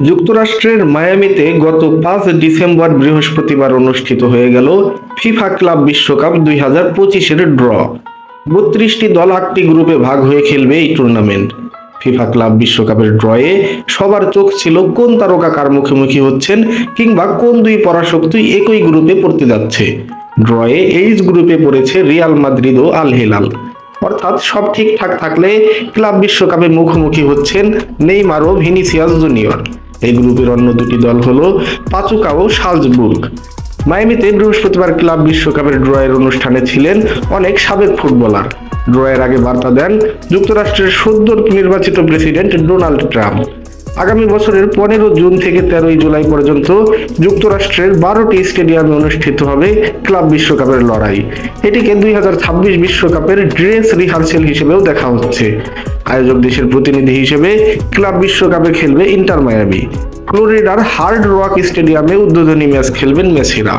যুক্তরাষ্ট্রের মায়ামিতে গত ৫ ডিসেম্বর বৃহস্পতিবার অনুষ্ঠিত হয়ে গেল ফিফা ক্লাব বিশ্বকাপ ২০২৫-এর ড্র। ৩২টি দল ৮টি গ্রুপে ভাগ হয়ে খেলবে এই টুর্নামেন্ট। ফিফা ক্লাব বিশ্বকাপের ড্রয়ে সবার চোখ ছিল কোন তারকা কার মুখোমুখি হচ্ছেন কিংবা কোন দুই পরাশক্তি একই গ্রুপে পড়তে যাচ্ছে। ড্রয়ে এইচ গ্রুপে পড়েছে রিয়াল মাদ্রিদ ও আল হিলাল। অর্থাৎ সব ঠিকঠাক থাকলে ক্লাব বিশ্বকাপে মুখোমুখি হচ্ছেন নেইমার ও ভিনিসিয়াস জুনিয়র। এই গ্রুপের অন্য দুটি দল হলো পাচুকা ও সালজবুর্গ। মায়ামিতে বৃহস্পতিবার ক্লাব বিশ্বকাপের ড্রয়ের অনুষ্ঠানে ছিলেন অনেক সাবেক ফুটবলার। ড্রয়ের আগে বার্তা দেন যুক্তরাষ্ট্রের সদ্য নির্বাচিত প্রেসিডেন্ট ডোনাল্ড ট্রাম্প। আগামী বছরের ১৫ জুন থেকে ১৩ জুলাই পর্যন্ত যুক্তরাষ্ট্রের ১২টি স্টেডিয়ামে অনুষ্ঠিত হবে ক্লাব বিশ্বকাপের লড়াই। এটিকে ২০২৬ বিশ্বকাপের ড্রেস রিহার্সেল হিসেবেও দেখা হচ্ছে। আয়োজক দেশের প্রতিনিধি হিসেবে ক্লাব বিশ্বকাপে খেলবে ইন্টার মায়ামি। ফ্লোরিডার হার্ড রক স্টেডিয়ামে উদ্বোধনী ম্যাচ খেলবেন মেসিরা।